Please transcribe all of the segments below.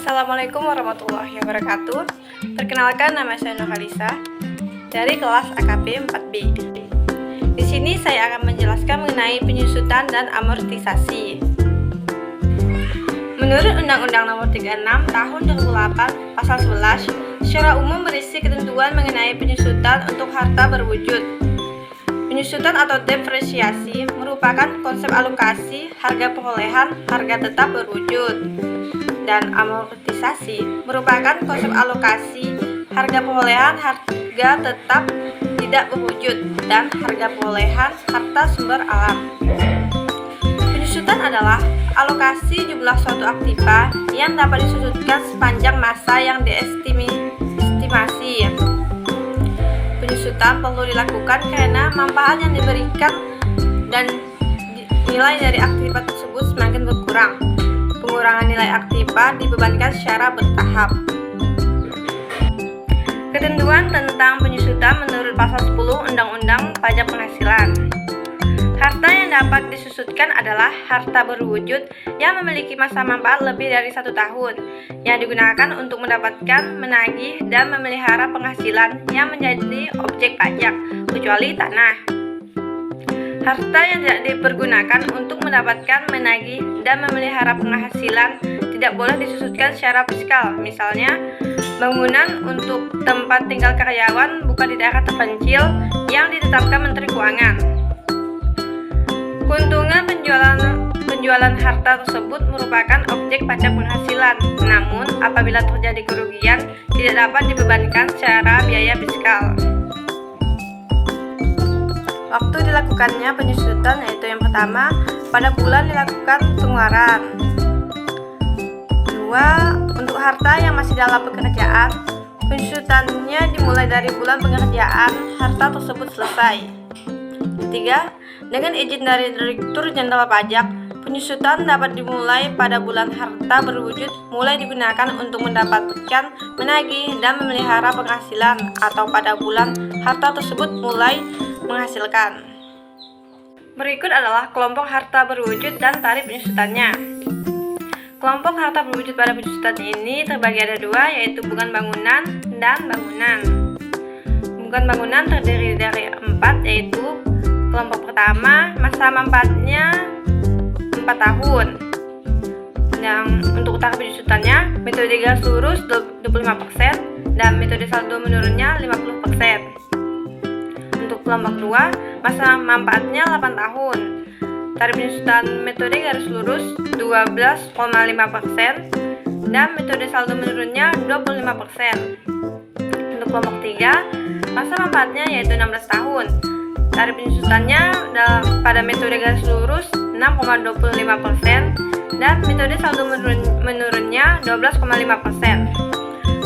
Assalamualaikum warahmatullahi wabarakatuh. Perkenalkan, nama saya Nurhalisa dari kelas AKP 4B. Di sini saya akan menjelaskan mengenai penyusutan dan amortisasi. Menurut Undang-Undang Nomor 36 Tahun 2008 Pasal 11, secara umum berisi ketentuan mengenai penyusutan untuk harta berwujud. Penyusutan atau depresiasi merupakan konsep alokasi harga perolehan harga tetap berwujud, dan amortisasi merupakan konsep alokasi harga perolehan harga tetap tidak berwujud dan harga perolehan harta sumber alam. Penyusutan adalah alokasi jumlah suatu aktiva yang dapat disusutkan sepanjang masa yang diestimasi. Penyusutan perlu dilakukan karena manfaat yang diberikan dan nilai dari aktiva tersebut semakin berkurang. Pengurangan nilai aktiva dibebankan secara bertahap. Ketentuan tentang penyusutan menurut Pasal 10 Undang-Undang Pajak Penghasilan. Harta yang dapat disusutkan adalah harta berwujud yang memiliki masa manfaat lebih dari 1 tahun, yang digunakan untuk mendapatkan, menagih, dan memelihara penghasilan yang menjadi objek pajak, kecuali tanah. Harta yang tidak dipergunakan untuk mendapatkan, menagih, dan memelihara penghasilan tidak boleh disusutkan secara fiskal. Misalnya, bangunan untuk tempat tinggal karyawan bukan di daerah terpencil yang ditetapkan Menteri Keuangan. Keuntungan penjualan harta tersebut merupakan objek pajak penghasilan, namun apabila terjadi kerugian tidak dapat dibebankan secara biaya fiskal. Waktu dilakukannya penyusutan yaitu yang pertama, pada bulan dilakukan pengeluaran. 2. Untuk harta yang masih dalam pekerjaan, penyusutannya dimulai dari bulan pengerjaan harta tersebut selesai. 3. Dengan izin dari Direktur Jenderal Pajak, penyusutan dapat dimulai pada bulan harta berwujud mulai digunakan untuk mendapatkan, menagih, dan memelihara penghasilan, atau pada bulan harta tersebut mulai menghasilkan. Berikut adalah kelompok harta berwujud dan tarif penyusutannya. Kelompok harta berwujud pada penyusutan ini terbagi ada 2, yaitu bukan bangunan dan bangunan. Bukan bangunan terdiri dari 4, yaitu kelompok pertama, masa manfaatnya 4 tahun. Yang untuk tarif penyusutannya, metode garis lurus 25% dan metode saldo menurunnya 50%. Untuk kelompok 2, masa manfaatnya 8 tahun. Tarif penyusutan metode garis lurus 12,5% dan metode saldo menurunnya 25%. Untuk kelompok 3, masa manfaatnya yaitu 16 tahun. Tarif penyusutannya pada metode garis lurus 6,25% dan metode saldo menurunnya 12,5%.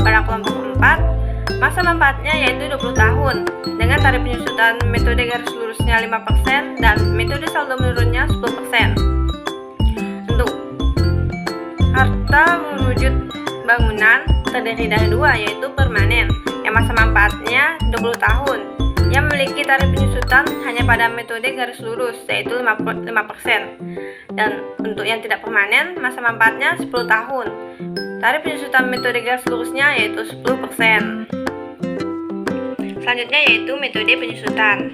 Pada kelompok 4, masa manfaatnya yaitu 20 tahun dengan tarif penyusutan metode garis lurusnya 5% dan metode saldo menurunnya 10%. Untuk harta berwujud bangunan terdiri dari 2, yaitu permanen yang masa manfaatnya 20 tahun yang memiliki tarif penyusutan hanya pada metode garis lurus yaitu 5%, dan untuk yang tidak permanen masa manfaatnya 10 tahun. Tarif penyusutan metode garis lurusnya yaitu 10%. Selanjutnya yaitu metode penyusutan.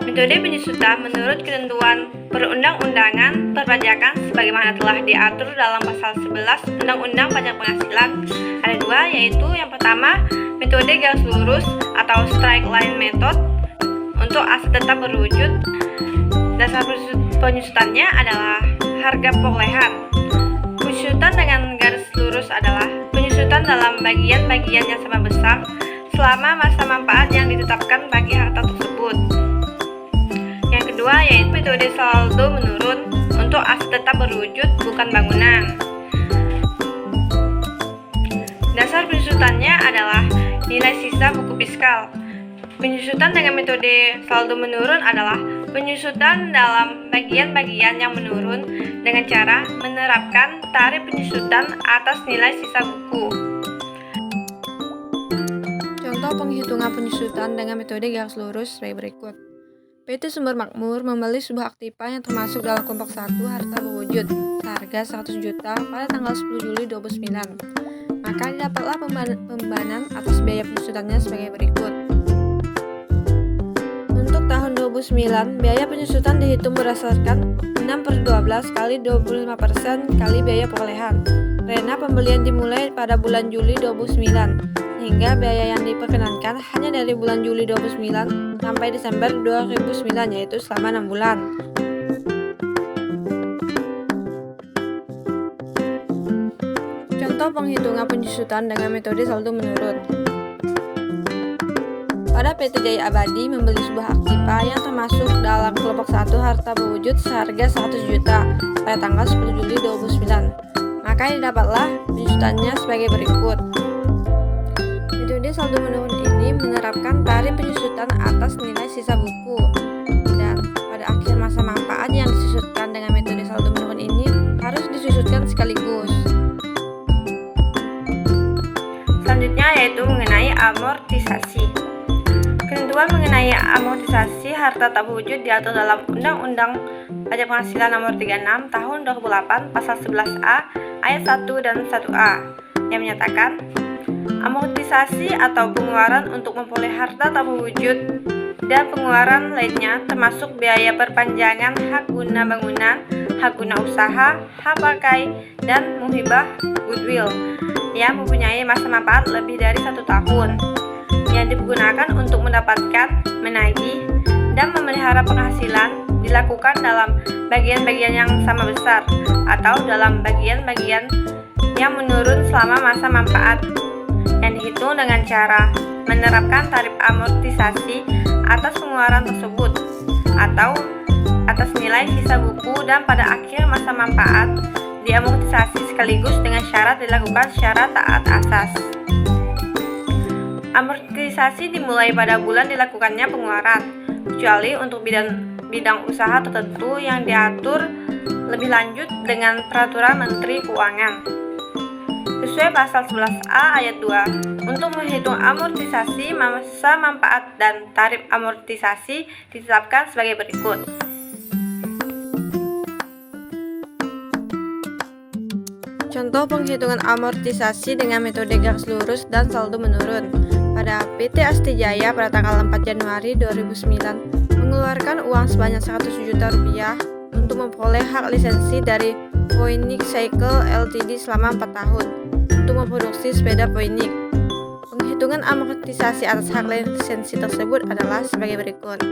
Metode penyusutan menurut ketentuan perundang-undangan perpajakan sebagaimana telah diatur dalam pasal 11 Undang-Undang Pajak Penghasilan ada 2, yaitu yang pertama, metode garis lurus atau straight line method untuk aset tetap berwujud. Dasar penyusutannya adalah harga perolehan. Penyusutan dengan garis lurus adalah penyusutan dalam bagian-bagian yang sama besar selama masa manfaat yang ditetapkan bagi harta tersebut. Yang kedua yaitu metode saldo menurun untuk aset tetap berwujud bukan bangunan. Dasar penyusutannya adalah nilai sisa buku fiskal. Penyusutan dengan metode saldo menurun adalah penyusutan dalam bagian-bagian yang menurun dengan cara menerapkan tarif penyusutan atas nilai sisa buku. Contoh penghitungan penyusutan dengan metode garis lurus sebagai berikut. PT Sumber Makmur membeli sebuah aktiva yang termasuk dalam kelompok 1 harta berwujud seharga 100 juta pada tanggal 10 Juli 2009. Maka didapatlah pembebanan atas biaya penyusutannya sebagai berikut. Untuk tahun 2009, biaya penyusutan dihitung berdasarkan 6/12 kali 25% kali biaya perolehan. Karena pembelian dimulai pada bulan Juli 2009, sehingga biaya yang diperkenankan hanya dari bulan Juli 2009 sampai Desember 2009, yaitu selama 6 bulan. Contoh penghitungan penyusutan dengan metode saldo menurun. Pada PT Jaya Abadi membeli sebuah aktiva yang termasuk dalam kelompok 1 harta berwujud seharga 100 juta pada tanggal 10 Juli 2009. Maka didapatlah penyusutannya sebagai berikut. Metode saldo menurun ini menerapkan tarif penyusutan atas nilai sisa buku, dan pada akhir masa manfaat yang disusutkan dengan metode saldo menurun ini harus disusutkan sekaligus. Selanjutnya yaitu mengenai amortisasi. Ketentuan mengenai amortisasi harta tak berwujud diatur dalam Undang-Undang Pajak Penghasilan Nomor 36 Tahun 2008 Pasal 11A Ayat 1 dan 1A yang menyatakan amortisasi atau pengeluaran untuk memperoleh harta tak berwujud dan pengeluaran lainnya termasuk biaya perpanjangan hak guna bangunan, hak guna usaha, hak pakai, dan muhibah goodwill yang mempunyai masa manfaat lebih dari 1 tahun yang digunakan untuk mendapatkan, menagih, dan memelihara penghasilan dilakukan dalam bagian-bagian yang sama besar atau dalam bagian-bagian yang menurun selama masa manfaat yang dihitung dengan cara menerapkan tarif amortisasi atas pengeluaran tersebut atau atas nilai sisa buku dan pada akhir masa manfaat diamortisasi sekaligus dengan syarat dilakukan secara taat asas. Amortisasi dimulai pada bulan dilakukannya pengeluaran, kecuali untuk bidang usaha tertentu yang diatur lebih lanjut dengan Peraturan Menteri Keuangan. Sesuai pasal 11A ayat 2, untuk menghitung amortisasi, masa manfaat dan tarif amortisasi ditetapkan sebagai berikut. Contoh penghitungan amortisasi dengan metode garis lurus dan saldo menurun. Pada PT Astijaya pada tanggal 4 Januari 2009 mengeluarkan uang sebanyak 100 juta rupiah untuk memperoleh hak lisensi dari Phoenix Cycle Ltd selama 4 tahun untuk memproduksi sepeda Phoenix. Penghitungan amortisasi atas hak lisensi tersebut adalah sebagai berikut.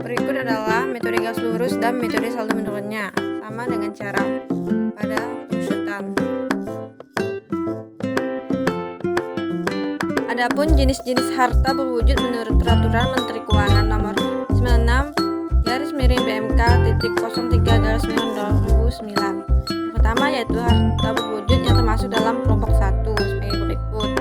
Berikut adalah metode garis lurus dan metode saldo menurunnya, sama dengan cara pada penyusutan. Adapun jenis-jenis harta berwujud menurut Peraturan Menteri Keuangan Nomor 96/BMK.03/2009. Yang pertama yaitu harta berwujud yang termasuk dalam kelompok 1 sebagai berikut.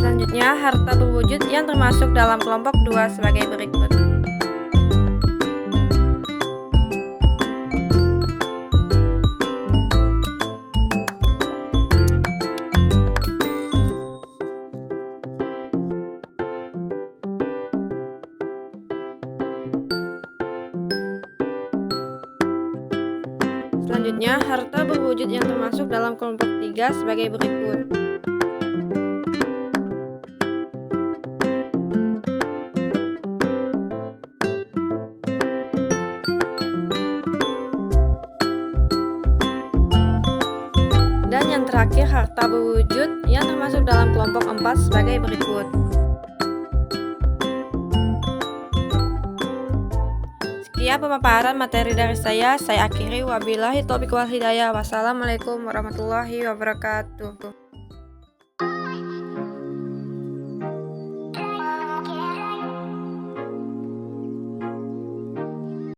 Selanjutnya harta berwujud yang termasuk dalam kelompok 2 sebagai berikut. Selanjutnya, harta berwujud yang termasuk dalam kelompok 3 sebagai berikut. Dan yang terakhir, harta berwujud yang termasuk dalam kelompok 4 sebagai berikut. Sekian pemaparan materi dari saya akhiri. Wabillahi taufiq wal hidayah. Wassalamualaikum warahmatullahi wabarakatuh.